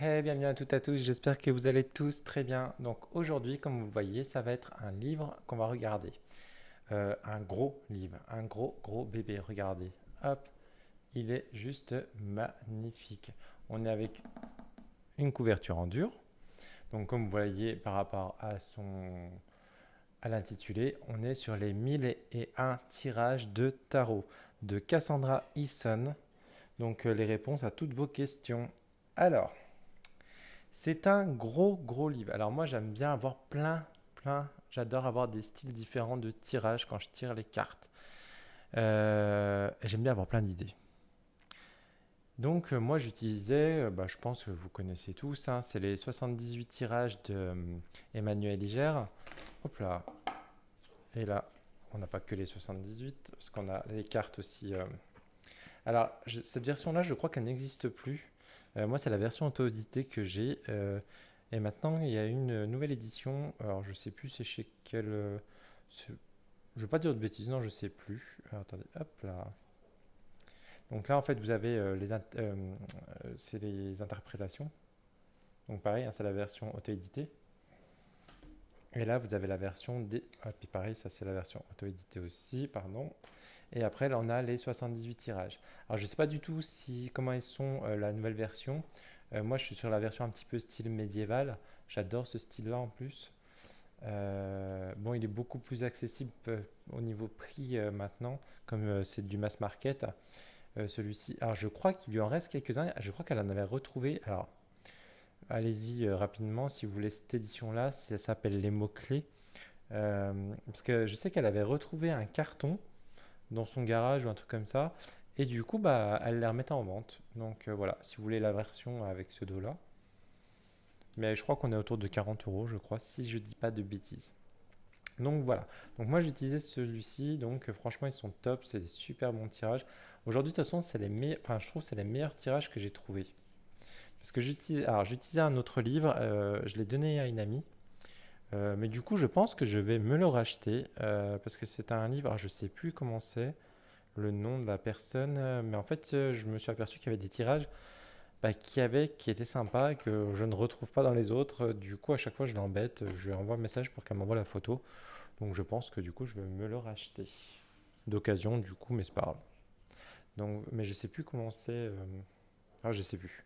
Bienvenue à toutes et à tous, j'espère que vous allez tous très bien. Donc aujourd'hui, comme vous le voyez, ça va être un livre qu'on va regarder. Un gros livre, un gros bébé, regardez. Hop, il est juste magnifique. On est avec une couverture en dur. Donc comme vous voyez par rapport à l'intitulé, on est sur les 1001 tirages de tarot de Cassandra Eason. Donc les réponses à toutes vos questions. Alors, c'est un gros livre. Alors moi j'aime bien avoir plein. J'adore avoir des styles différents de tirage quand je tire les cartes. Et j'aime bien avoir plein d'idées. Donc moi j'utilisais, je pense que vous connaissez tous, hein, c'est les 78 tirages de Emmanuel Liger. Hop là. Et là, on n'a pas que les 78, parce qu'on a les cartes aussi. Alors cette version-là, je crois qu'elle n'existe plus. Moi, c'est la version auto-éditée que j'ai. Et maintenant, il y a une nouvelle édition. Alors, je sais plus c'est chez quel. Je ne veux pas dire de bêtises, non, je sais plus. Alors, attendez, hop là. Donc là, en fait, vous avez c'est les interprétations. Donc pareil, hein, c'est la version auto-éditée. Et là, vous avez la version des. Ah, puis pareil, ça c'est la version auto-éditée aussi, pardon. Et après, là, on a les 78 tirages. Alors, je ne sais pas du tout comment ils sont la nouvelle version. Moi, je suis sur la version un petit peu style médiéval. J'adore ce style-là en plus. Bon, il est beaucoup plus accessible au niveau prix maintenant, comme c'est du mass market. Celui-ci, alors je crois qu'il lui en reste quelques-uns. Je crois qu'elle en avait retrouvé. Alors, allez-y rapidement si vous voulez cette édition-là. Ça s'appelle Les mots-clés. Parce que je sais qu'elle avait retrouvé un carton dans son garage ou un truc comme ça. Et du coup, elle les remettait en vente. Donc voilà, si vous voulez la version avec ce dos-là. Mais je crois qu'on est autour de 40 euros, je crois, si je dis pas de bêtises. Donc voilà. Donc moi j'utilisais celui-ci. Donc franchement, ils sont top. C'est des super bons tirages. Aujourd'hui, de toute façon, c'est les meilleurs. Enfin, je trouve que c'est les meilleurs tirages que j'ai trouvés. Parce que j'utilisais un autre livre. Je l'ai donné à une amie. Mais du coup, je pense que je vais me le racheter. Parce que c'est un livre. Alors, je sais plus comment c'est le nom de la personne, mais en fait, je me suis aperçu qu'il y avait des tirages qui étaient sympas et que je ne retrouve pas dans les autres. Du coup, à chaque fois, je l'embête, je lui envoie un message pour qu'elle m'envoie la photo. Donc, je pense que du coup, je vais me le racheter d'occasion, du coup, mais c'est pas grave. Donc, mais je sais plus comment c'est. Je sais plus.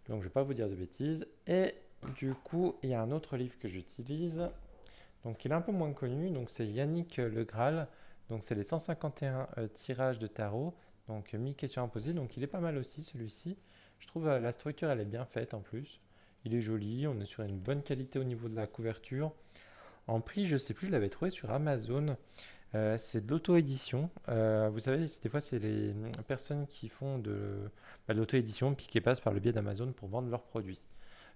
Donc, je vais pas vous dire de bêtises. Et du coup, il y a un autre livre que j'utilise. Donc, il est un peu moins connu. Donc, c'est Yannick Le Graal. Donc, c'est les 151 tirages de tarot. Donc, 1000 questions à poser. Donc, il est pas mal aussi, celui-ci. Je trouve la structure, elle est bien faite en plus. Il est joli. On est sur une bonne qualité au niveau de la couverture. En prix, je sais plus, je l'avais trouvé sur Amazon. C'est de l'auto-édition. Vous savez, des fois, c'est les personnes qui font de l'auto-édition puis qui passent par le biais d'Amazon pour vendre leurs produits.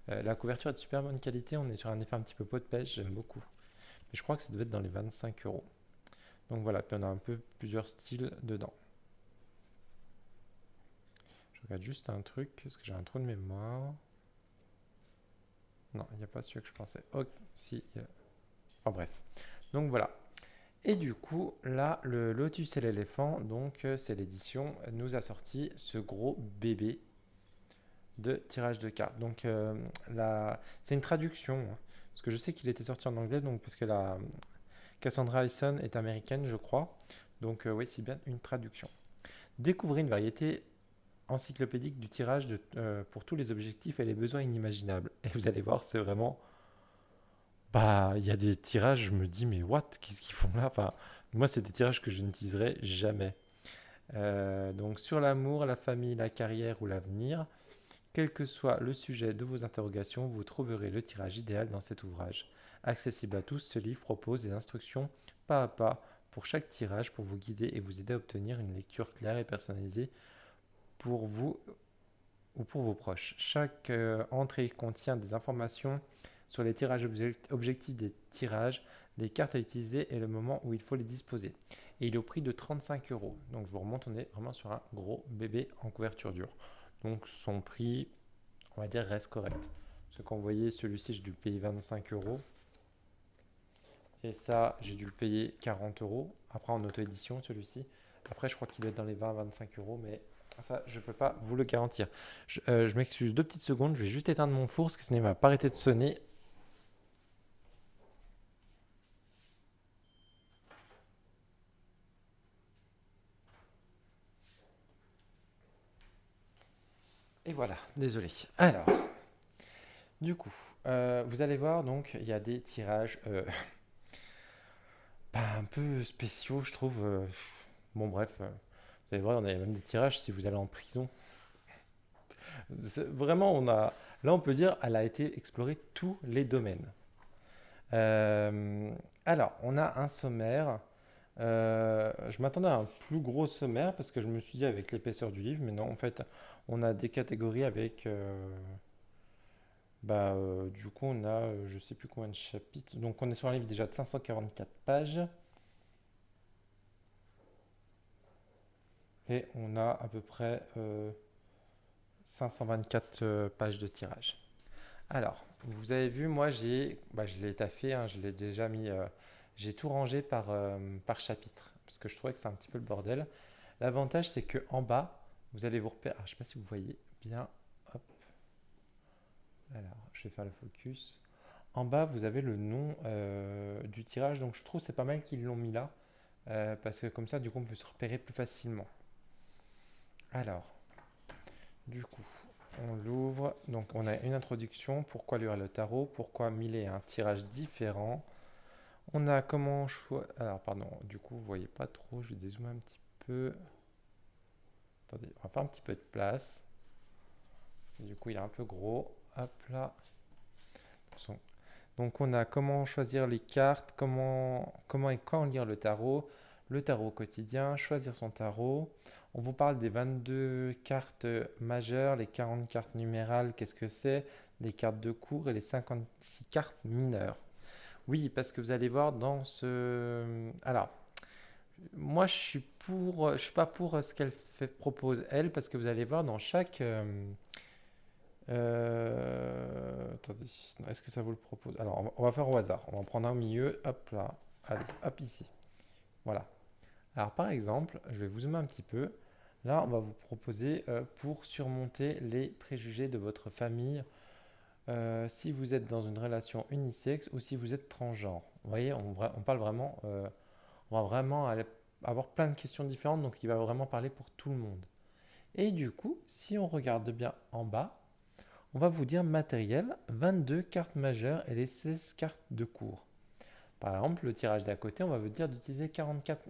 La couverture est de super bonne qualité. On est sur un effet un petit peu pot de pêche. J'aime beaucoup. Mais je crois que ça devait être dans les 25 euros. Donc voilà, puis on a un peu plusieurs styles dedans. Je regarde juste un truc, parce que j'ai un trou de mémoire. Non, il n'y a pas celui que je pensais. Oh, si. Enfin bref. Donc voilà. Et du coup, là, le Lotus et l'éléphant, donc c'est l'édition, nous a sorti ce gros bébé de tirage de cartes. Donc c'est une traduction, hein, parce que je sais qu'il était sorti en anglais, donc parce que la Cassandra Hyson est américaine, je crois. Donc oui, c'est bien une traduction. Découvrez une variété encyclopédique du tirage pour tous les objectifs et les besoins inimaginables. Et vous allez voir, c'est vraiment... il y a des tirages, je me dis, mais what? Qu'est-ce qu'ils font là? Enfin, moi, c'est des tirages que je n'utiliserai jamais. Donc, sur l'amour, la famille, la carrière ou l'avenir, quel que soit le sujet de vos interrogations, vous trouverez le tirage idéal dans cet ouvrage. Accessible à tous, ce livre propose des instructions pas à pas pour chaque tirage pour vous guider et vous aider à obtenir une lecture claire et personnalisée pour vous ou pour vos proches. Chaque entrée contient des informations sur les tirages objectifs des tirages, les cartes à utiliser et le moment où il faut les disposer. Et il est au prix de 35 euros. Donc je vous remonte, on est vraiment sur un gros bébé en couverture dure. Donc son prix, on va dire, reste correct. Parce que quand vous voyez celui-ci, j'ai dû le payer 25 euros. Et ça, j'ai dû le payer 40 euros. Après en auto-édition, celui-ci. Après, je crois qu'il est dans les 20-25 euros, mais Ça, je peux pas vous le garantir. Je m'excuse 2 petites secondes, je vais juste éteindre mon four parce que ce n'est pas arrêté de sonner. Et voilà, désolé. Alors, du coup, vous allez voir, donc, il y a des tirages un peu spéciaux, je trouve. Bon, bref, vous allez voir, on a même des tirages si vous allez en prison. Vraiment, là, on peut dire, elle a été explorée tous les domaines. Euh, alors, on a un sommaire. Je m'attendais à un plus gros sommaire parce que je me suis dit avec l'épaisseur du livre, mais non, en fait, on a des catégories avec. Du coup, on a je sais plus combien de chapitres. Donc, on est sur un livre déjà de 544 pages et on a à peu près 524 pages de tirage. Alors, vous avez vu, moi, je l'ai taffé, hein, je l'ai déjà mis. J'ai tout rangé par chapitre parce que je trouvais que c'est un petit peu le bordel. L'avantage, c'est que en bas, vous allez vous repérer. Alors, je ne sais pas si vous voyez bien. Hop. Alors, je vais faire le focus. En bas, vous avez le nom du tirage. Donc, je trouve que c'est pas mal qu'ils l'ont mis là. Parce que comme ça, du coup, on peut se repérer plus facilement. Alors, du coup, on l'ouvre. Donc, on a une introduction. Pourquoi lire le tarot? Pourquoi 1000 est un tirage différent? On a comment choisir. Alors, pardon. Du coup, vous voyez pas trop. Je vais dézoomer un petit peu. Attendez, on va faire un petit peu de place. Du coup, il est un peu gros. Hop là. Donc, on a comment choisir les cartes, comment et quand lire le tarot quotidien, choisir son tarot. On vous parle des 22 cartes majeures, les 40 cartes numérales, qu'est-ce que c'est, les cartes de cours et les 56 cartes mineures. Oui, parce que vous allez voir dans ce. Alors, moi, je suis pas pour ce qu'elle propose elle, parce que vous allez voir dans chaque. Attendez, est-ce que ça vous le propose? Alors, on va faire au hasard. On va en prendre un au milieu. Hop là. Allez, hop ici. Voilà. Alors, par exemple, je vais vous zoomer un petit peu. Là, on va vous proposer pour surmonter les préjugés de votre famille, si vous êtes dans une relation unisexe ou si vous êtes transgenre. Vous voyez, on parle vraiment, on va vraiment avoir plein de questions différentes, donc il va vraiment parler pour tout le monde. Et du coup, si on regarde bien en bas, on va vous dire matériel, 22 cartes majeures et les 16 cartes de cours. Par exemple, le tirage d'à côté, on va vous dire d'utiliser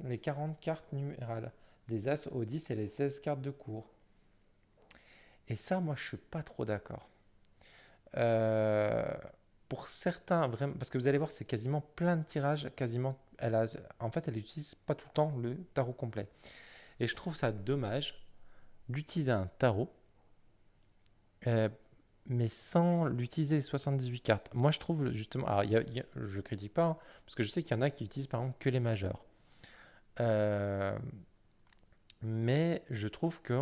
les 40 cartes numérales, des As au 10 et les 16 cartes de cours. Et ça, moi, je suis pas trop d'accord. Euh, pour certains, vraiment, parce que vous allez voir, c'est quasiment plein de tirages, quasiment. En fait, elle n'utilise pas tout le temps le tarot complet. Et je trouve ça dommage d'utiliser un tarot euh, mais sans l'utiliser 78 cartes. Moi, je trouve justement, alors je critique pas, hein, parce que je sais qu'il y en a qui utilisent par exemple que les majeurs. Euh, mais je trouve que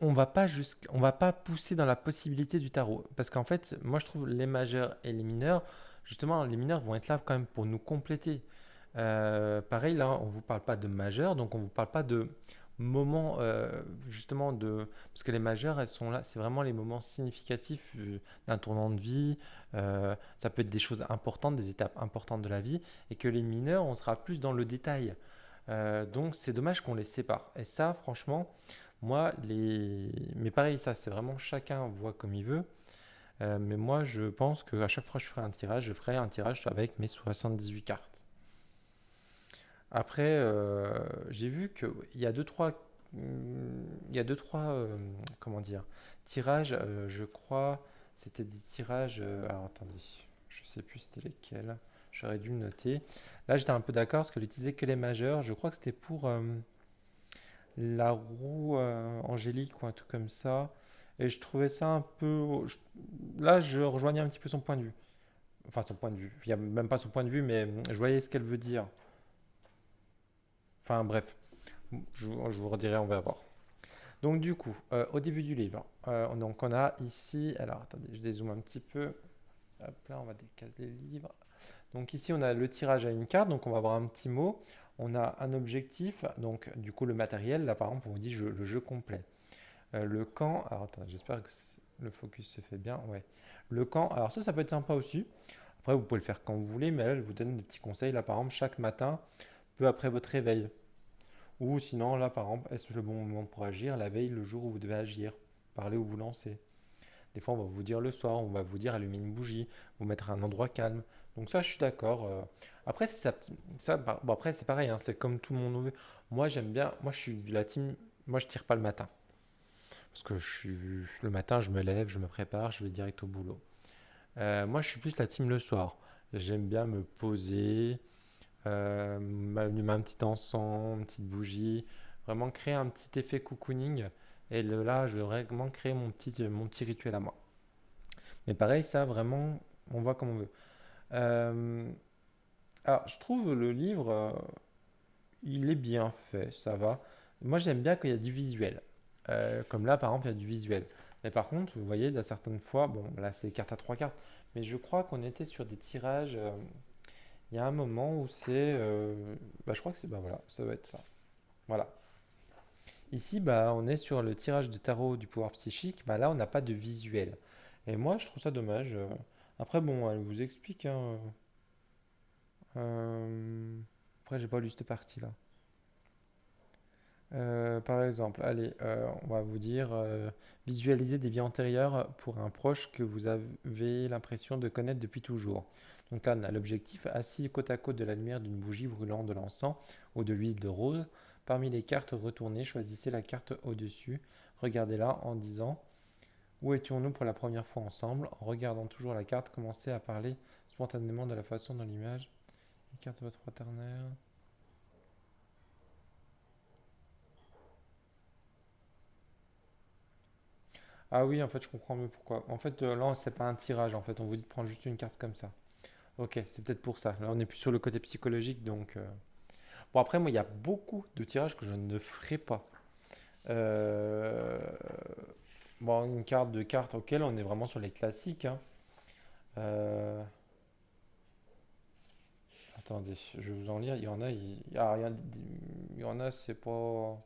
on va pas pousser dans la possibilité du tarot, parce qu'en fait, moi, je trouve les majeurs et les mineurs, justement, les mineurs vont être là quand même pour nous compléter. Pareil, là, on ne vous parle pas de majeur, donc on ne vous parle pas de moments, justement, parce que les majeurs, elles sont là, c'est vraiment les moments significatifs d'un tournant de vie. Ça peut être des choses importantes, des étapes importantes de la vie, et que les mineurs, on sera plus dans le détail. Donc, c'est dommage qu'on les sépare. Et ça, franchement, moi, mais pareil, ça, c'est vraiment chacun voit comme il veut. Mais moi, je pense qu'à chaque fois que je ferai un tirage avec mes 78 cartes. Après, j'ai vu qu'il y a il y a deux, trois, comment dire, tirages, je crois, c'était des tirages, alors attendez, je sais plus c'était lesquels, j'aurais dû le noter. Là, j'étais un peu d'accord parce que l'utiliser que les majeurs, je crois que c'était pour la roue angélique ou un truc comme ça. Et je trouvais ça un peu. Là, je rejoignais un petit peu son point de vue. Enfin, son point de vue. Il n'y a même pas son point de vue, mais je voyais ce qu'elle veut dire. Enfin, bref. Je vous redirai, on va voir. Donc, du coup, au début du livre, donc on a ici. Alors, attendez, je dézoome un petit peu. Hop là, on va décaler les livres. Donc, ici, on a le tirage à une carte. Donc, on va avoir un petit mot. On a un objectif, donc du coup le matériel, là par exemple on vous dit le jeu complet. Le quand, alors attends, j'espère que le focus se fait bien, ouais. Le quand, alors ça peut être sympa aussi. Après vous pouvez le faire quand vous voulez, mais là je vous donne des petits conseils, là par exemple chaque matin, peu après votre réveil. Ou sinon là par exemple, est-ce le bon moment pour agir la veille, le jour où vous devez agir, parler ou vous lancer. Des fois, on va vous dire le soir, on va vous dire allumer une bougie, vous mettre à un endroit calme. Donc ça, je suis d'accord. Après, c'est ça, bon, après, c'est pareil, hein, c'est comme tout le monde veut. Moi, j'aime bien. Moi, je suis de la team. Moi, je tire pas le matin. Parce que le matin, je me lève, je me prépare, je vais direct au boulot. Moi, je suis plus la team le soir. J'aime bien me poser, m'allumer un petit encens, une petite bougie, vraiment créer un petit effet cocooning. Et là, je vais vraiment créer mon petit rituel à moi. Mais pareil, ça, vraiment, on voit comme on veut. Euh, alors, je trouve le livre, il est bien fait, ça va. Moi, j'aime bien quand il y a du visuel. Comme là, par exemple, il y a du visuel. Mais par contre, vous voyez, il y a certaines fois, bon, là, c'est cartes à trois cartes, mais je crois qu'on était sur des tirages. Il y a un moment où bah, je crois que c'est, bah voilà, ça va être ça. Voilà. Ici, bah, on est sur le tirage de tarot du pouvoir psychique. Bah, là, on n'a pas de visuel. Et moi, je trouve ça dommage. Après, bon, elle vous explique, hein. Euh, Après, j'ai pas lu cette partie-là. Par exemple, allez, on va vous dire visualiser des vies antérieures pour un proche que vous avez l'impression de connaître depuis toujours. Donc là, on a l'objectif assis côte à côte de la lumière d'une bougie brûlant de l'encens ou de l'huile de rose. Parmi les cartes retournées, choisissez la carte au-dessus. Regardez-la en disant où étions-nous pour la première fois ensemble. En regardant toujours la carte, commencez à parler spontanément de la façon dont l'image. Les cartes de votre partenaire. Ah oui, en fait, je comprends mieux pourquoi. En fait, là, c'est pas un tirage. En fait, on vous dit de prendre juste une carte comme ça. Ok, c'est peut-être pour ça. Là, on est plus sur le côté psychologique, donc. Bon, après, moi, il y a beaucoup de tirages que je ne ferai pas. Euh, Bon, une carte de cartes, ok, là, on est vraiment sur les classiques, hein. Euh, Attendez, je vais vous en lire. Il y en a, il y en a, c'est pas.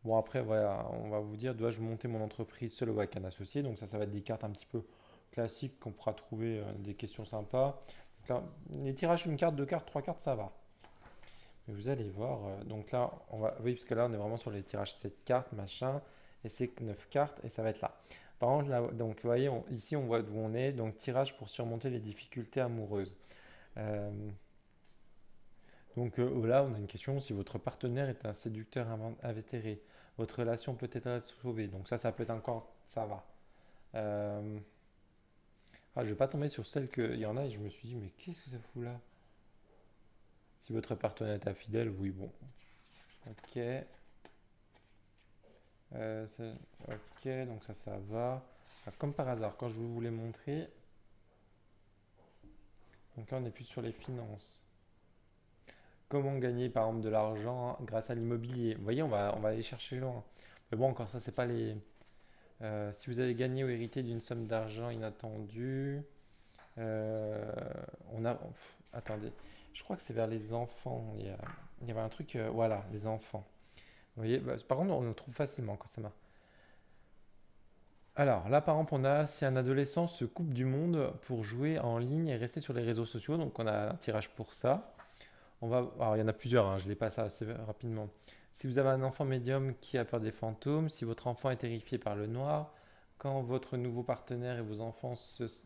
Bon, après, voilà, on va vous dire, dois-je monter mon entreprise seul ou avec un associé? Donc ça va être des cartes un petit peu classiques qu'on pourra trouver des questions sympas. Donc là, les tirages une carte, deux cartes, trois cartes, ça va. Mais vous allez voir, donc là, oui, parce que là, on est vraiment sur les tirages 7 cartes, machin, et c'est 9 cartes, et ça va être là. Par contre, là, donc, vous voyez, ici, on voit d'où on est, donc tirage pour surmonter les difficultés amoureuses. Euh, donc là, on a une question, si votre partenaire est un séducteur invétéré, votre relation peut être sauvée. Donc ça peut être encore, ça va. Euh, je vais pas tomber sur celle que, il y en a et je me suis dit, mais qu'est-ce que ça fout là? Si votre partenaire est infidèle, oui, bon. Ok. Ok, donc ça va. Ah, comme par hasard, quand je vous l'ai montré, donc là on est plus sur les finances. Comment gagner par exemple de l'argent grâce à l'immobilier? Vous voyez, on va aller chercher loin. Mais bon, encore ça, c'est pas les. Si vous avez gagné ou hérité d'une somme d'argent inattendue, euh, attendez, je crois que c'est vers les enfants. Il y avait un truc, voilà, les enfants. Vous voyez, bah, par contre, on le trouve facilement quand ça marche. Alors là, par exemple, on a si un adolescent se coupe du monde pour jouer en ligne et rester sur les réseaux sociaux, donc on a un tirage pour ça. Alors il y en a plusieurs, hein, je les passe assez rapidement. Si vous avez un enfant médium qui a peur des fantômes, si votre enfant est terrifié par le noir, quand votre nouveau partenaire et vos enfants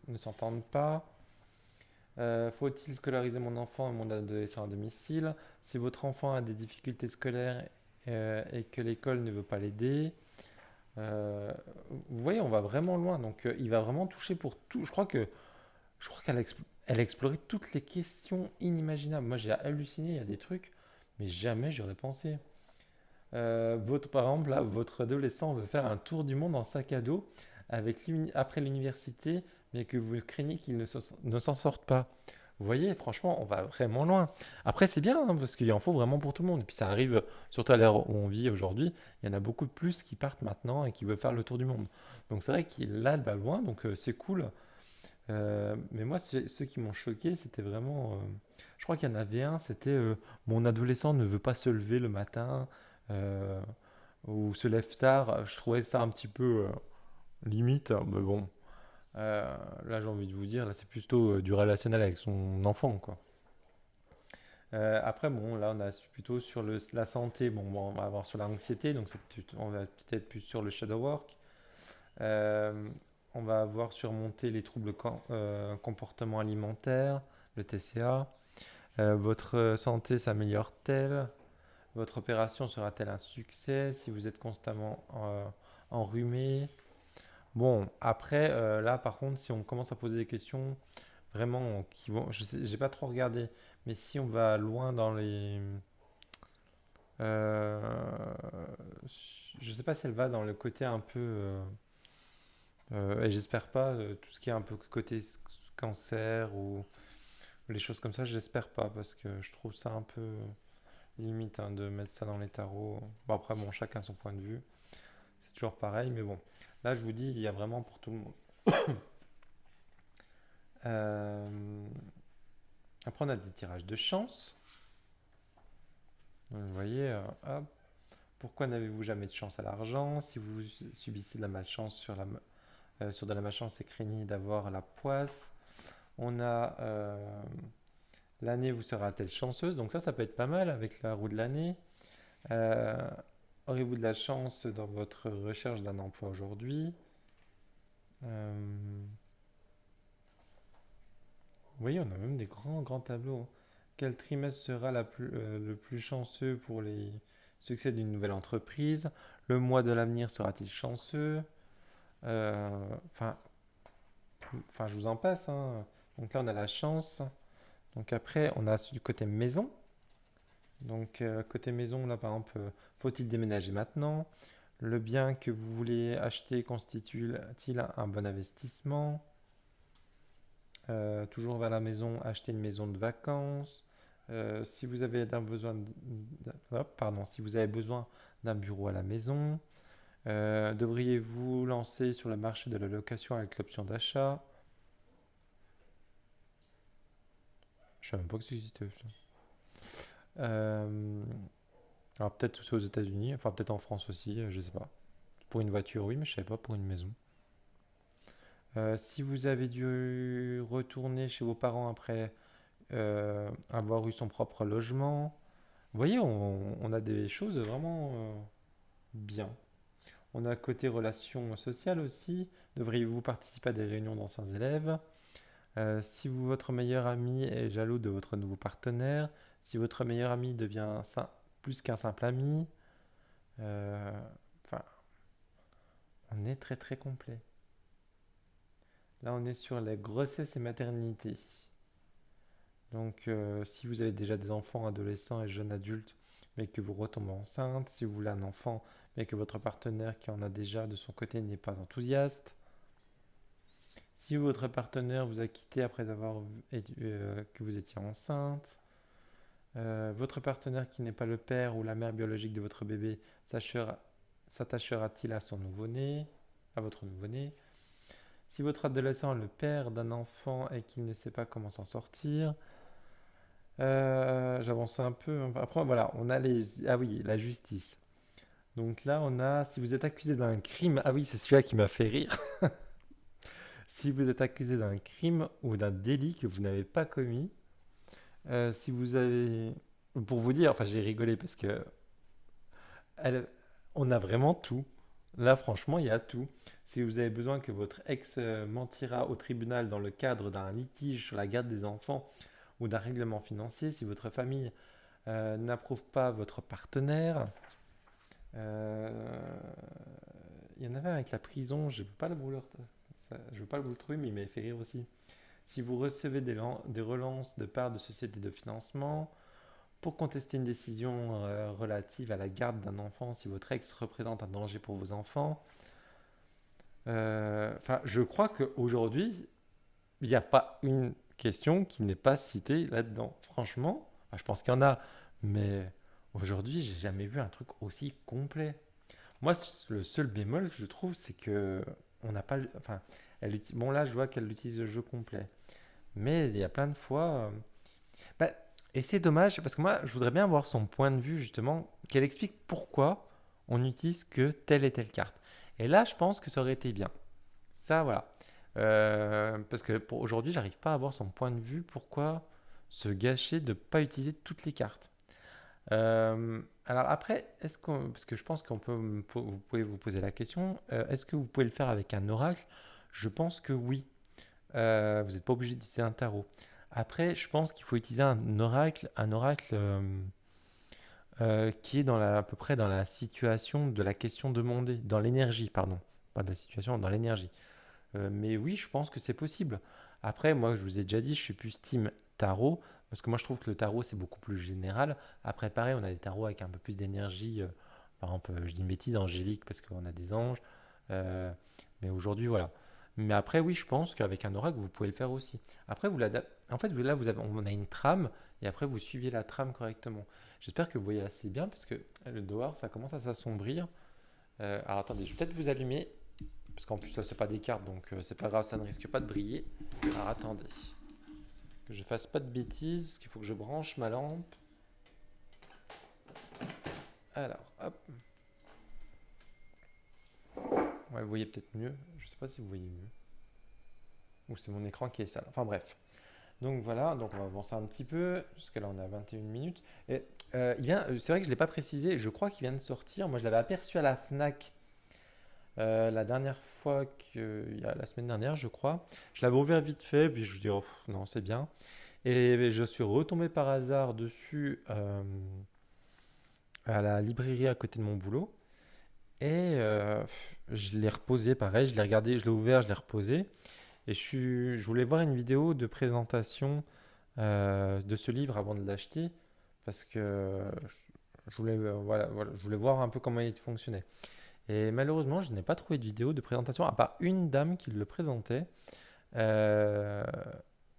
ne s'entendent pas, faut-il scolariser mon enfant et mon adolescent à domicile? Si votre enfant a des difficultés scolaires et que l'école ne veut pas l'aider, vous voyez, on va vraiment loin. Donc, il va vraiment toucher pour tout. Je crois qu'elle a exploré toutes les questions inimaginables. Moi, j'ai halluciné. Il y a des trucs, mais jamais j'aurais pensé. Par exemple, là, votre adolescent veut faire un tour du monde en sac à dos après l'université, mais que vous craignez qu'il ne s'en sorte pas. Vous voyez, franchement, on va vraiment loin. Après, c'est bien, hein, parce qu'il en faut vraiment pour tout le monde. Et puis ça arrive, surtout à l'ère où on vit aujourd'hui, il y en a beaucoup de plus qui partent maintenant et qui veulent faire le tour du monde. Donc c'est vrai qu'il là, elle va loin, donc c'est cool. Mais moi, ceux qui m'ont choqué, c'était vraiment. Je crois qu'il y en avait un, c'était mon adolescent ne veut pas se lever le matin euh, ou se lève tard. Je trouvais ça un petit peu limite, hein, mais bon. Là, j'ai envie de vous dire, là, c'est plutôt du relationnel avec son enfant, quoi. Après, bon, là, on a plutôt sur la santé. Bon, on va avoir sur l'anxiété, donc on va peut-être plus sur le shadow work. Euh, on va avoir surmonté les troubles comportement alimentaire, le TCA. Votre santé s'améliore-t-elle? Votre opération sera-t-elle un succès si vous êtes constamment enrhumé? Bon, après, là, par contre, si on commence à poser des questions vraiment qui vont, je sais, j'ai pas trop regardé, mais si on va loin dans les, euh, je sais pas si elle va dans le côté un peu, et j'espère pas tout ce qui est un peu côté cancer ou les choses comme ça, j'espère pas parce que je trouve ça un peu limite hein, de mettre ça dans les tarots. Bon après, bon, chacun son point de vue, c'est toujours pareil, mais bon, là je vous dis, il y a vraiment pour tout le monde. Euh, Après, on a des tirages de chance. Vous voyez, hop. Pourquoi n'avez-vous jamais de chance à l'argent? Si vous subissez de la malchance sur de la malchance, c'est craignez d'avoir la poisse. On a l'année vous sera-t-elle chanceuse? Donc ça peut être pas mal avec la roue de l'année. Euh, Aurez-vous de la chance dans votre recherche d'un emploi aujourd'hui? Euh, vous voyez, on a même des grands tableaux. Quel trimestre sera le plus chanceux pour les succès d'une nouvelle entreprise? Le mois de l'avenir sera-t-il chanceux? Enfin, je vous en passe, hein. Donc là, on a la chance. Donc après, on a du côté maison. Donc côté maison, là, par exemple, faut-il déménager maintenant? Le bien que vous voulez acheter constitue-t-il un bon investissement? Toujours vers la maison, acheter une maison de vacances. Si vous avez si vous avez besoin d'un bureau à la maison, devriez-vous lancer sur le marché de la location avec l'option d'achat? Je ne savais même pas que ça existait. Ça. Euh, alors peut-être c'est aux États-Unis, enfin peut-être en France aussi, je sais pas. Pour une voiture, oui, mais je savais pas pour une maison. Si vous avez dû retourner chez vos parents après avoir eu son propre logement, vous voyez, on a des choses vraiment bien. On a côté relations sociales aussi. Devriez-vous participer à des réunions d'anciens élèves? Si votre meilleur ami est jaloux de votre nouveau partenaire, si votre meilleur ami devient plus qu'un simple ami, euh, enfin, on est très complet. Là, on est sur la grossesse et maternité. Donc, si vous avez déjà des enfants, adolescents et jeunes adultes, mais que vous retombez enceinte, si vous voulez un enfant, mais que votre partenaire qui en a déjà de son côté n'est pas enthousiaste, si votre partenaire vous a quitté après avoir que vous étiez enceinte, votre partenaire qui n'est pas le père ou la mère biologique de votre bébé s'attachera-t-il à son nouveau-né, à votre nouveau-né? Si votre adolescent est le père d'un enfant et qu'il ne sait pas comment s'en sortir, j'avance un peu. Après, voilà, on a les. Ah oui, la justice. Donc là, on a. Si vous êtes accusé d'un crime. Ah oui, c'est celui-là qui m'a fait rire. Si vous êtes accusé d'un crime ou d'un délit que vous n'avez pas commis, si vous avez. Pour vous dire, enfin, j'ai rigolé parce que. elle- on a vraiment tout. Là, franchement, il y a tout. Si vous avez besoin que votre ex mentira au tribunal dans le cadre d'un litige sur la garde des enfants ou d'un règlement financier, si votre famille n'approuve pas votre partenaire. Euh, Il y en avait un avec la prison, je ne veux pas je veux pas vous le trouver, mais il m'a fait rire aussi. Si vous recevez des relances de part de sociétés de financement pour contester une décision relative à la garde d'un enfant, si votre ex représente un danger pour vos enfants, je crois qu'aujourd'hui, il n'y a pas une question qui n'est pas citée là-dedans. Franchement, je pense qu'il y en a, mais aujourd'hui, j'ai jamais vu un truc aussi complet. Moi, le seul bémol que je trouve, c'est que on n'a pas, enfin, Bon, là, je vois qu'elle utilise le jeu complet. Mais il y a plein de fois. Bah, et c'est dommage parce que moi, je voudrais bien avoir son point de vue, justement, qu'elle explique pourquoi on n'utilise que telle et telle carte. Et là, je pense que ça aurait été bien. Ça, voilà. Parce que pour aujourd'hui, j'arrive pas à avoir son point de vue. Pourquoi se gâcher de ne pas utiliser toutes les cartes? Alors après, parce que je pense vous pouvez vous poser la question, est-ce que vous pouvez le faire avec un oracle? Je pense que oui. Vous n'êtes pas obligé d'utiliser un tarot. Après, je pense qu'il faut utiliser un oracle qui est à peu près dans la situation de la question demandée, dans l'énergie, pardon. Pas de la situation, dans l'énergie. Mais oui, je pense que c'est possible. Après, moi, je vous ai déjà dit, je suis plus team tarot, parce que moi, je trouve que le tarot, c'est beaucoup plus général. Après, pareil, on a des tarots avec un peu plus d'énergie. Par exemple, je dis une bêtise, angélique, parce qu'on a des anges. Euh, mais aujourd'hui, voilà. Mais après, oui, je pense qu'avec un oracle, vous pouvez le faire aussi. Après, en fait, là, on a une trame, et après, vous suivez la trame correctement. J'espère que vous voyez assez bien, parce que le dehors, ça commence à s'assombrir. Alors, attendez, je vais peut-être vous allumer. Parce qu'en plus là c'est pas des cartes donc c'est pas grave, ça ne risque pas de briller. Alors attendez, que je fasse pas de bêtises parce qu'il faut que je branche ma lampe. Alors hop, ouais, vous voyez peut-être mieux, je sais pas si vous voyez mieux. Ou c'est mon écran qui est sale. Enfin bref. Donc voilà, donc on va avancer un petit peu, jusqu'à là on est à 21 minutes. Et c'est vrai que je ne l'ai pas précisé, je crois qu'il vient de sortir. Moi je l'avais aperçu à la FNAC la dernière fois, la semaine dernière je crois. Je l'avais ouvert vite fait, puis je me dis oh, non c'est bien. Et je suis retombé par hasard dessus à la librairie à côté de mon boulot. Et je l'ai reposé, pareil, je l'ai regardé, je l'ai ouvert, je l'ai reposé. Et je voulais voir une vidéo de présentation de ce livre avant de l'acheter. Parce que je voulais, je voulais voir un peu comment il fonctionnait. Et malheureusement, je n'ai pas trouvé de vidéo de présentation, à part une dame qui le présentait. Euh,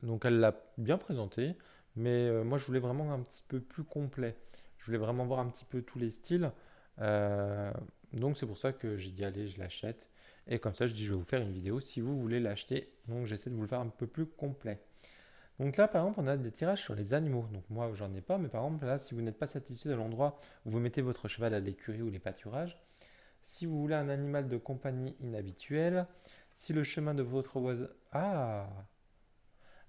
donc elle l'a bien présenté, mais moi je voulais vraiment un petit peu plus complet. Je voulais vraiment voir un petit peu tous les styles. Euh, donc c'est pour ça que j'ai dit allez, je l'achète. Et comme ça, je dis je vais vous faire une vidéo si vous voulez l'acheter. Donc j'essaie de vous le faire un peu plus complet. Donc là, par exemple, on a des tirages sur les animaux. Donc moi, j'en ai pas, mais par exemple, là, si vous n'êtes pas satisfait de l'endroit où vous mettez votre cheval à l'écurie ou les pâturages, si vous voulez un animal de compagnie inhabituel, si le chemin de votre voisin... par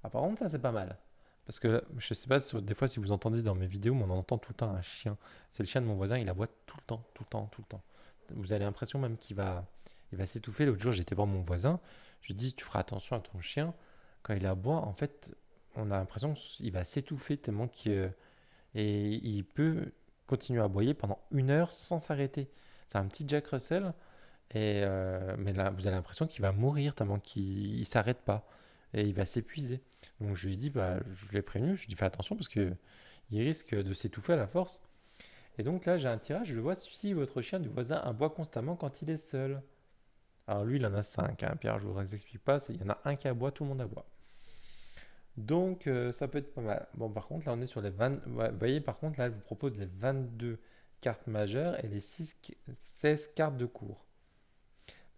contre, ça c'est pas mal. Parce que je sais pas, des fois si vous entendez dans mes vidéos, mais on entend tout le temps un chien. C'est le chien de mon voisin, il aboie tout le temps, tout le temps, tout le temps. Vous avez l'impression même il va s'étouffer. L'autre jour, j'étais voir mon voisin, je lui dis, tu feras attention à ton chien. Quand il aboie, en fait, on a l'impression qu'il va s'étouffer tellement et il peut continuer à aboyer pendant 1 heure sans s'arrêter. C'est un petit Jack Russell, mais là, vous avez l'impression qu'il va mourir tellement qu'il ne s'arrête pas. Et il va s'épuiser. Donc je lui ai dit, bah, je l'ai prévenu, je lui ai dit fais attention parce que il risque de s'étouffer à la force. Et donc là, j'ai un tirage, je vois si votre chien du voisin aboie constamment quand il est seul. Alors lui, il en a 5, hein, Pierre, je vous explique pas, il y en a un qui aboie, tout le monde aboie. Donc ça peut être pas mal. Bon, par contre, là, on est sur les 20. Ouais, vous voyez, par contre, là, elle vous propose les 22 cartes majeures et les 16 cartes de cours.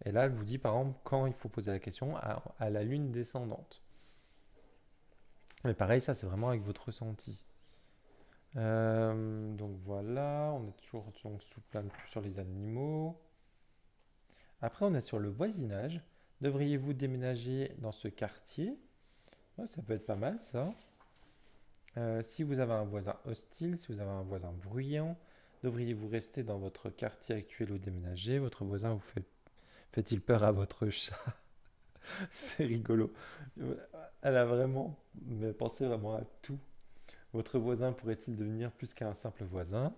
Et là, elle vous dit, par exemple, quand il faut poser la question à la lune descendante. Mais pareil, ça, c'est vraiment avec votre ressenti. Donc voilà, on est toujours donc, sur les animaux. Après, on est sur le voisinage. Devriez-vous déménager dans ce quartier? Ouais, ça peut être pas mal, ça. Si vous avez un voisin hostile, si vous avez un voisin bruyant, devriez-vous rester dans votre quartier actuel ou déménager? Votre voisin fait-il peur à votre chat? C'est rigolo. Elle a vraiment pensé vraiment à tout. Votre voisin pourrait-il devenir plus qu'un simple voisin?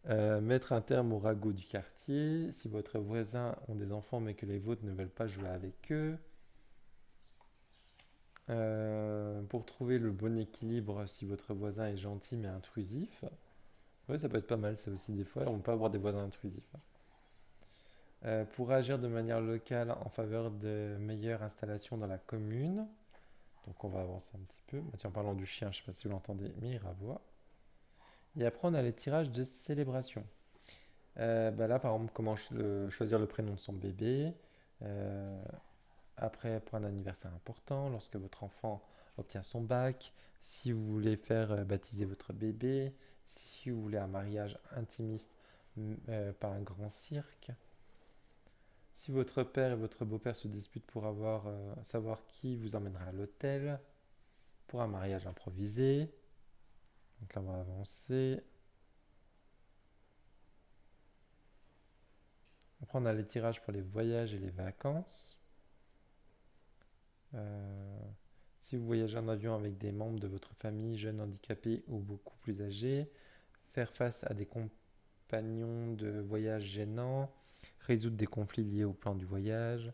Mettre un terme au ragot du quartier. Si votre voisin ont des enfants mais que les vôtres ne veulent pas jouer avec eux. Pour trouver le bon équilibre, si votre voisin est gentil mais intrusif. Oui, ça peut être pas mal, ça aussi des fois. On peut avoir des voisins intrusifs. Pour agir de manière locale en faveur de meilleures installations dans la commune. Donc on va avancer un petit peu. Bah, tiens, en parlant du chien, je ne sais pas si vous l'entendez, mais il raboie. Et après, on a les tirages de célébration. Bah là, par exemple, comment choisir le prénom de son bébé. Euh, après, pour un anniversaire important, lorsque votre enfant obtient son bac, si vous voulez faire baptiser votre bébé, si vous voulez un mariage intimiste par un grand cirque, si votre père et votre beau-père se disputent pour savoir qui vous emmènera à l'hôtel, pour un mariage improvisé. Donc là, on va avancer. Après, on a les tirages pour les voyages et les vacances. Euh, Si vous voyagez en avion avec des membres de votre famille, jeunes, handicapés ou beaucoup plus âgés, faire face à des compagnons de voyage gênants, résoudre des conflits liés au plan du voyage.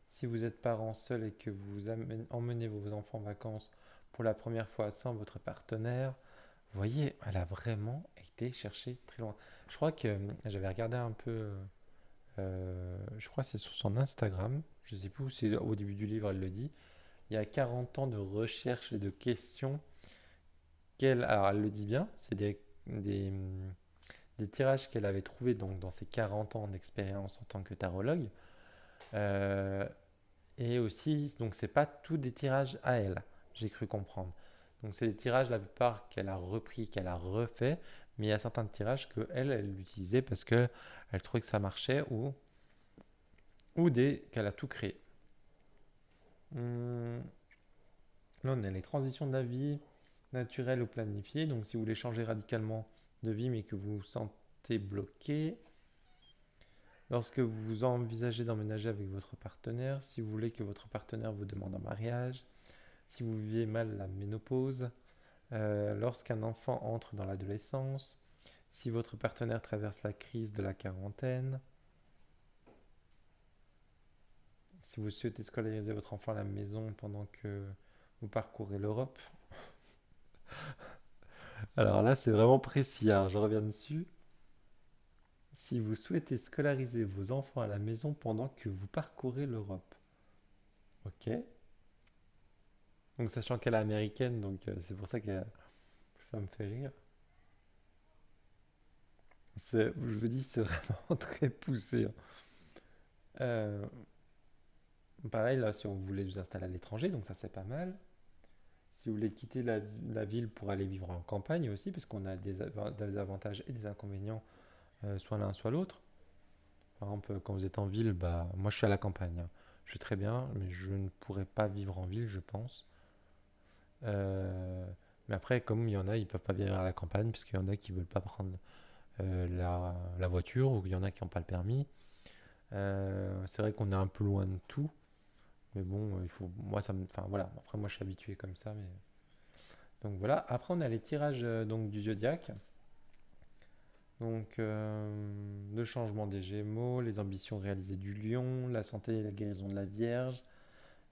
Si vous êtes parent seul et que vous emmenez vos enfants en vacances pour la première fois sans votre partenaire, vous voyez, elle a vraiment été chercher très loin. Je crois que j'avais regardé un peu, je crois que c'est sur son Instagram, je ne sais plus où c'est au début du livre, elle le dit. Il y a 40 ans de recherche et de questions alors elle le dit bien, c'est des tirages qu'elle avait trouvés donc, dans ses 40 ans d'expérience en tant que tarologue. Euh, et aussi, donc c'est pas tous des tirages à elle, j'ai cru comprendre. Donc c'est des tirages, la plupart qu'elle a repris, qu'elle a refait, mais il y a certains tirages que elle utilisait parce que elle trouvait que ça marchait ou des qu'elle a tout créé. Hum, Là on a les transitions de la vie, naturelles ou planifiées. Donc si vous voulez changer radicalement de vie mais que vous vous sentez bloqué, lorsque vous envisagez d'emménager avec votre partenaire, si vous voulez que votre partenaire vous demande en mariage, si vous vivez mal la ménopause, lorsqu'un enfant entre dans l'adolescence, si votre partenaire traverse la crise de la quarantaine, si vous souhaitez scolariser votre enfant à la maison pendant que vous parcourez l'Europe. Alors là, c'est vraiment précis, hein, je reviens dessus. Si vous souhaitez scolariser vos enfants à la maison pendant que vous parcourez l'Europe. Ok. Donc sachant qu'elle est américaine, donc c'est pour ça que ça me fait rire. Je vous dis, c'est vraiment très poussé, hein. Euh, Pareil, là, si on voulait vous installer à l'étranger, donc ça c'est pas mal. Si vous voulez quitter la ville pour aller vivre en campagne aussi, parce qu'on a des avantages et des inconvénients, soit l'un, soit l'autre. Par exemple, quand vous êtes en ville, bah, moi je suis à la campagne, hein. Je suis très bien, mais je ne pourrais pas vivre en ville, je pense. Euh, mais après, comme il y en a, ils peuvent pas vivre à la campagne, parce qu'il y en a qui veulent pas prendre la voiture, ou il y en a qui n'ont pas le permis. C'est vrai qu'on est un peu loin de tout. Mais bon, moi, enfin voilà. Après, moi, je suis habitué comme ça. Donc voilà. Après, on a les tirages donc du zodiaque. Donc le changement des Gémeaux, les ambitions réalisées du Lion, la santé et la guérison de la Vierge,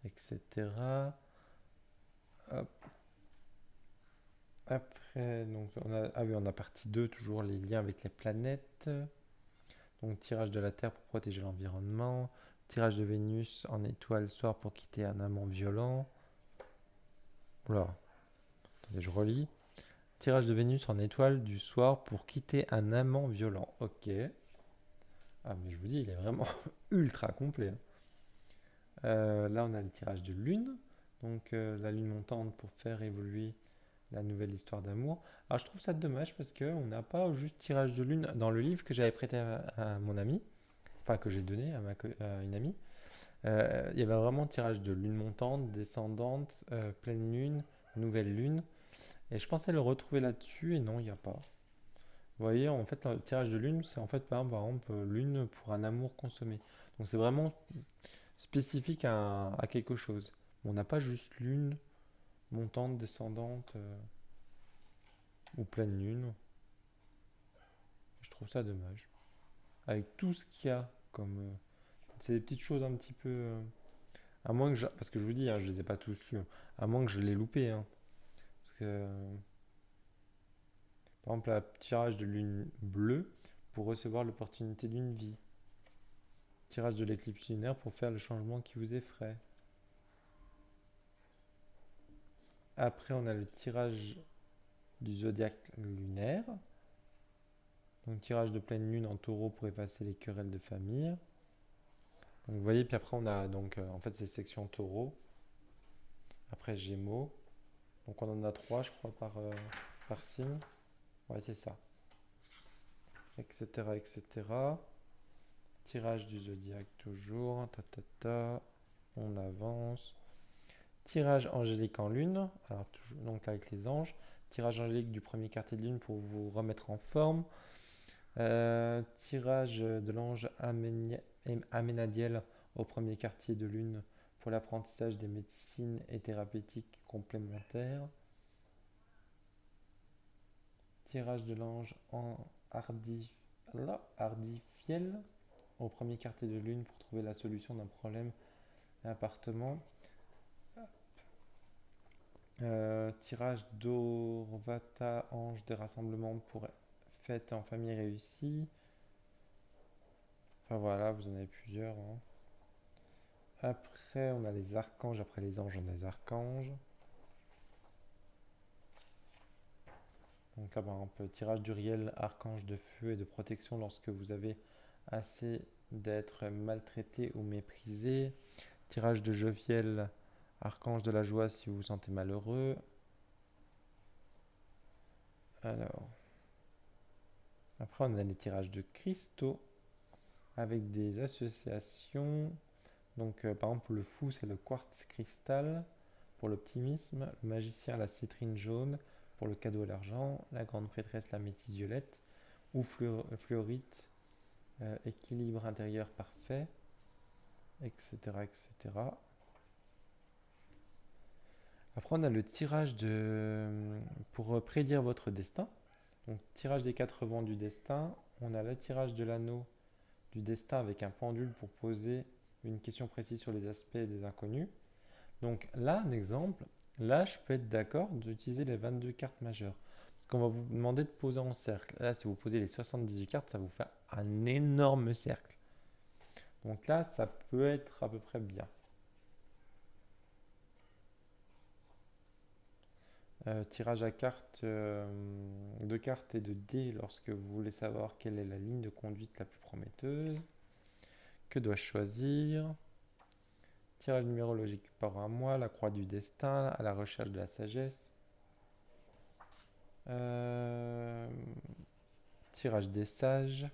etc. Hop. Après, donc on a partie 2 toujours les liens avec les planètes. Donc tirage de la Terre pour protéger l'environnement. Tirage de Vénus en étoile soir pour quitter un amant violent. Oula, attendez, je relis. Tirage de Vénus en étoile du soir pour quitter un amant violent. Ok. Ah, mais je vous dis, il est vraiment ultra complet, hein. Là, on a le tirage de Lune. Donc, la Lune montante pour faire évoluer la nouvelle histoire d'amour. Alors, je trouve ça dommage parce qu'on n'a pas juste tirage de Lune dans le livre que j'avais prêté à mon ami, enfin que j'ai donné à une amie. Il y avait vraiment tirage de Lune montante, descendante, pleine Lune, nouvelle Lune. Et je pensais le retrouver là-dessus et non, il n'y a pas. Vous voyez, en fait, le tirage de lune, c'est en fait par exemple lune pour un amour consommé. Donc c'est vraiment spécifique à quelque chose. On n'a pas juste lune montante, descendante ou pleine lune. Je trouve ça dommage. Avec tout ce qu'il y a comme... c'est des petites choses un petit peu... à moins que parce que je vous dis, hein, je les ai pas tous lus, hein. À moins que je l'ai loupé, hein. Parce que... par exemple, le tirage de lune bleue pour recevoir l'opportunité d'une vie. Tirage de l'éclipse lunaire pour faire le changement qui vous effraie. Après, on a le tirage du zodiaque lunaire. Donc, tirage de pleine lune en taureau pour effacer les querelles de famille. Donc, vous voyez, puis après on a donc en fait c'est section taureau, après Gémeaux, donc on en a trois je crois par signe, ouais c'est ça, etc. etc. Tirage du zodiaque toujours, ta ta ta, on avance. Tirage angélique en lune, alors toujours, donc là avec les anges. Tirage angélique du premier quartier de lune pour vous remettre en forme. Tirage de l'ange Aménadiel au premier quartier de lune pour l'apprentissage des médecines et thérapeutiques complémentaires. Tirage de l'ange en Hardifiel au premier quartier de lune pour trouver la solution d'un problème appartement. Tirage d'Orvata, ange des rassemblements pour fête en famille réussie. Enfin voilà, vous en avez plusieurs, hein. Après, on a les archanges. Après les anges, on a les archanges. Donc là, par exemple, tirage d'Uriel, archange de feu et de protection lorsque vous avez assez d'être maltraité ou méprisé. Tirage de Joviel, archange de la joie si vous vous sentez malheureux. Alors, après, on a les tirages de cristaux avec des associations. Donc, par exemple, le fou, c'est le quartz cristal pour l'optimisme, le magicien, la citrine jaune pour le cadeau et l'argent, la grande prêtresse, la métisse violette, ou fluorite, équilibre intérieur parfait, etc., etc. Après, on a le tirage pour prédire votre destin. Donc, tirage des quatre vents du destin. On a le tirage de l'anneau du destin avec un pendule pour poser une question précise sur les aspects des inconnus. Donc là, un exemple, là, je peux être d'accord d'utiliser les 22 cartes majeures. Parce qu'on va vous demander de poser en cercle. Là, si vous posez les 78 cartes, ça vous fait un énorme cercle. Donc là, ça peut être à peu près bien. Tirage à cartes, de cartes et de dés lorsque vous voulez savoir quelle est la ligne de conduite la plus prometteuse. Que dois-je choisir? Tirage numérologique par un mois, la croix du destin, à la recherche de la sagesse. Euh, Tirage des sages.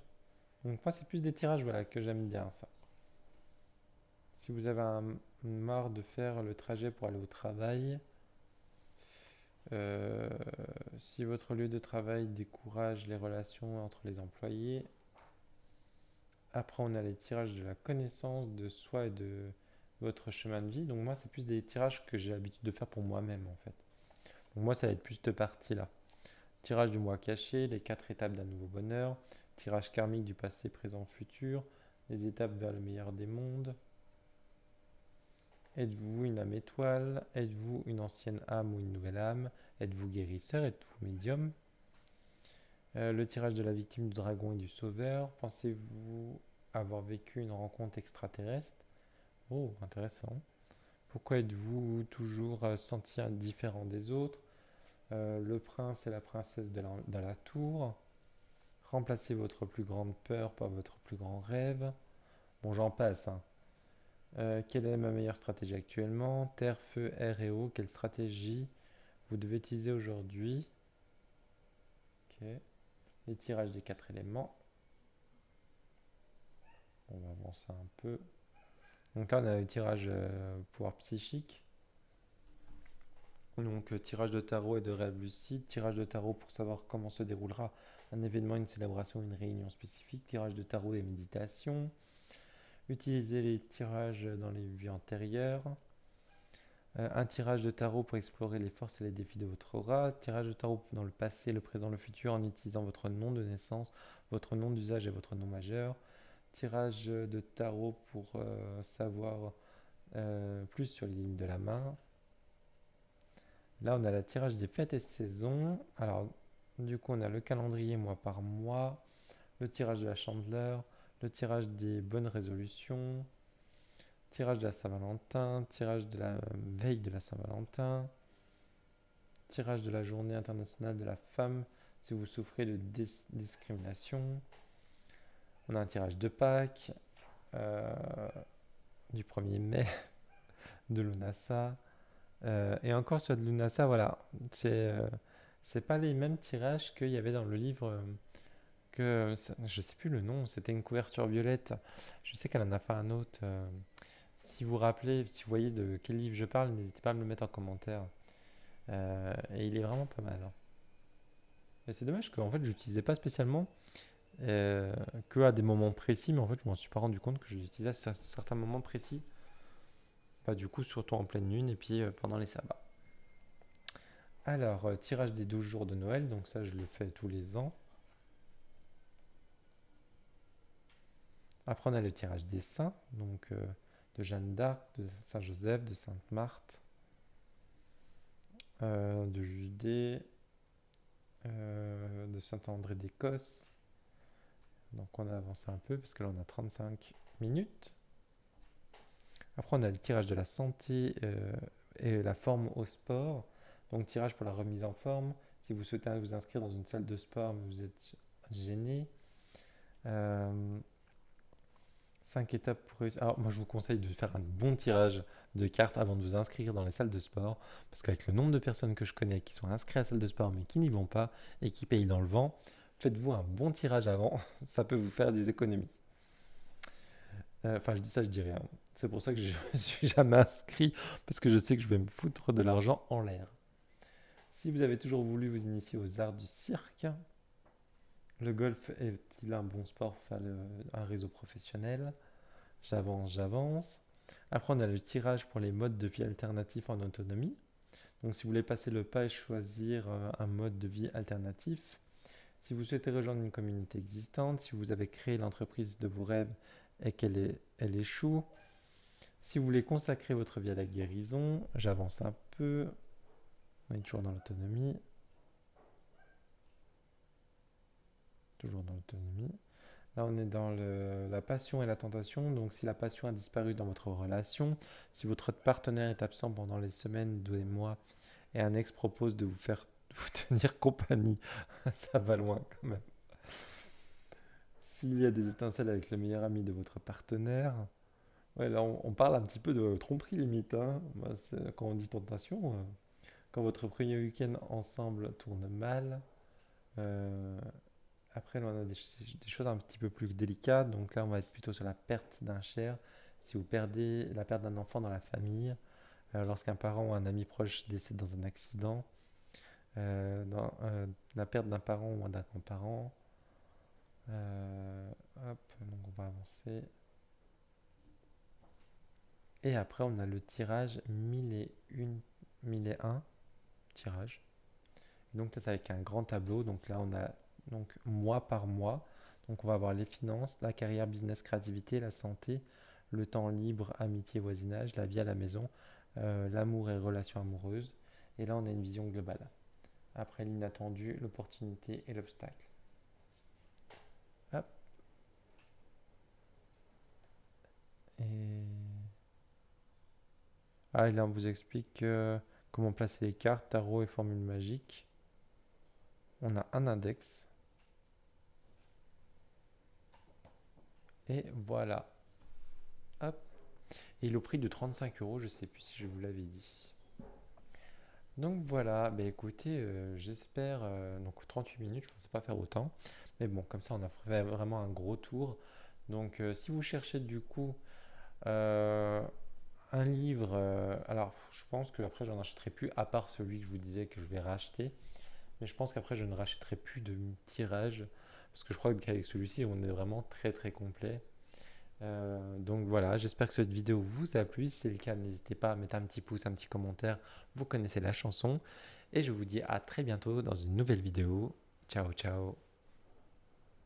Donc moi c'est plus des tirages voilà, que j'aime bien ça. Si vous avez marre de faire le trajet pour aller au travail, euh, si votre lieu de travail décourage les relations entre les employés, après on a les tirages de la connaissance de soi et de votre chemin de vie. Donc moi c'est plus des tirages que j'ai l'habitude de faire pour moi-même en fait. Donc moi ça va être plus cette partie là. Tirage du mois caché, les 4 étapes d'un nouveau bonheur, tirage karmique du passé, présent, futur, les étapes vers le meilleur des mondes. Êtes-vous une âme étoile? Êtes-vous une ancienne âme ou une nouvelle âme? Êtes-vous guérisseur? Êtes-vous médium? Le tirage de la victime du dragon et du sauveur. Pensez-vous avoir vécu une rencontre extraterrestre? Oh, intéressant. Pourquoi êtes-vous toujours senti indifférent des autres? Le prince et la princesse de la tour. Remplacez votre plus grande peur par votre plus grand rêve. Bon, j'en passe, hein. Quelle est ma meilleure stratégie actuellement? Terre, feu, air et eau. Quelle stratégie vous devez utiliser aujourd'hui? Ok. Les tirages des quatre éléments. On va avancer un peu. Donc là, on a le tirage pouvoir psychique. Donc, tirage de tarot et de rêve lucide. Tirage de tarot pour savoir comment se déroulera un événement, une célébration, une réunion spécifique. Tirage de tarot et méditation. Utilisez les tirages dans les vies antérieures. Un tirage de tarot pour explorer les forces et les défis de votre aura. Tirage de tarot dans le passé, le présent, le futur en utilisant votre nom de naissance, votre nom d'usage et votre nom majeur. Tirage de tarot pour savoir plus sur les lignes de la main. Là, on a le tirage des fêtes et saisons. Alors, du coup, on a le calendrier mois par mois, le tirage de la chandeleur, le tirage des bonnes résolutions, tirage de la Saint-Valentin, tirage de la veille de la Saint-Valentin, tirage de la journée internationale de la femme si vous souffrez de discrimination. On a un tirage de Pâques, du 1er mai de Lunasa. Et encore sur de Lunasa, voilà, c'est pas les mêmes tirages qu'il y avait dans le livre je sais plus le nom, c'était une couverture violette. Je sais qu'elle en a fait un autre. Si vous vous rappelez, si vous voyez de quel livre je parle, n'hésitez pas à me le mettre en commentaire. Et il est vraiment pas mal, hein. Et c'est dommage qu'en fait je l'utilisais pas spécialement que à des moments précis, mais en fait je m'en suis pas rendu compte que je l'utilisais à certains moments précis. Bah, du coup, surtout en pleine lune et puis pendant les sabbats. Alors, tirage des 12 jours de Noël, donc ça je le fais tous les ans. Après, on a le tirage des saints, donc de Jeanne d'Arc, de Saint-Joseph, de Sainte-Marthe, de Judée, de Saint-André d'Écosse. Donc on a avancé un peu parce que là on a 35 minutes. Après, on a le tirage de la santé et la forme au sport. Donc, tirage pour la remise en forme. Si vous souhaitez vous inscrire dans une salle de sport, mais vous êtes gêné. 5 étapes pour réussir. Alors, moi, je vous conseille de faire un bon tirage de cartes avant de vous inscrire dans les salles de sport. Parce qu'avec le nombre de personnes que je connais qui sont inscrites à la salle de sport, mais qui n'y vont pas et qui payent dans le vent, faites-vous un bon tirage avant. Ça peut vous faire des économies. Enfin, je dis ça, je dis rien. C'est pour ça que je ne suis jamais inscrit, parce que je sais que je vais me foutre de l'argent en l'air. Si vous avez toujours voulu vous initier aux arts du cirque, le golf est-il un bon sport pour faire un réseau professionnel? J'avance, j'avance. Après, on a le tirage pour les modes de vie alternatifs en autonomie. Donc, si vous voulez passer le pas et choisir un mode de vie alternatif, si vous souhaitez rejoindre une communauté existante, si vous avez créé l'entreprise de vos rêves et elle échoue, si vous voulez consacrer votre vie à la guérison, j'avance un peu, on est toujours dans l'autonomie, toujours dans l'autonomie. Là, on est dans la passion et la tentation. Donc, si la passion a disparu dans votre relation, si votre partenaire est absent pendant les semaines, des mois, et un ex propose de vous tenir compagnie, ça va loin quand même. S'il y a des étincelles avec le meilleur ami de votre partenaire, ouais, là, on parle un petit peu de tromperie limite, hein. Bah, quand on dit tentation, quand votre premier week-end ensemble tourne mal. euh, Après, là, on a des choses un petit peu plus délicates. Donc là, on va être plutôt sur la perte d'un cher. Si vous perdez la perte d'un enfant dans la famille, lorsqu'un parent ou un ami proche décède dans un accident, la perte d'un parent ou d'un grand-parent. Hop, donc on va avancer. Et après, on a le tirage 1001 tirage. Donc ça, c'est avec un grand tableau. Donc là, on a donc mois par mois. Donc on va avoir les finances, la carrière, business, créativité, la santé, le temps libre, amitié, voisinage, la vie à la maison, l'amour et relations amoureuses. Et là, on a une vision globale. Après l'inattendu, l'opportunité et l'obstacle. Hop. Et... Ah, et là, on vous explique comment placer les cartes, tarot et formules magiques. On a un index. Et voilà. Hop. Et il est au prix de 35 euros, je ne sais plus si je vous l'avais dit. Donc voilà, bah écoutez, j'espère, donc 38 minutes, je ne pensais pas faire autant, mais bon, comme ça on a fait vraiment un gros tour. Donc si vous cherchez du coup euh, un livre, alors je pense que après j'en achèterai plus, à part celui que je vous disais que je vais racheter, mais je pense qu'après je ne rachèterai plus de tirage, parce que je crois qu'avec celui-ci on est vraiment très très complet. Donc voilà, j'espère que cette vidéo vous a plu. Si c'est le cas, n'hésitez pas à mettre un petit pouce, un petit commentaire. Vous connaissez la chanson. Et je vous dis à très bientôt dans une nouvelle vidéo. Ciao, ciao.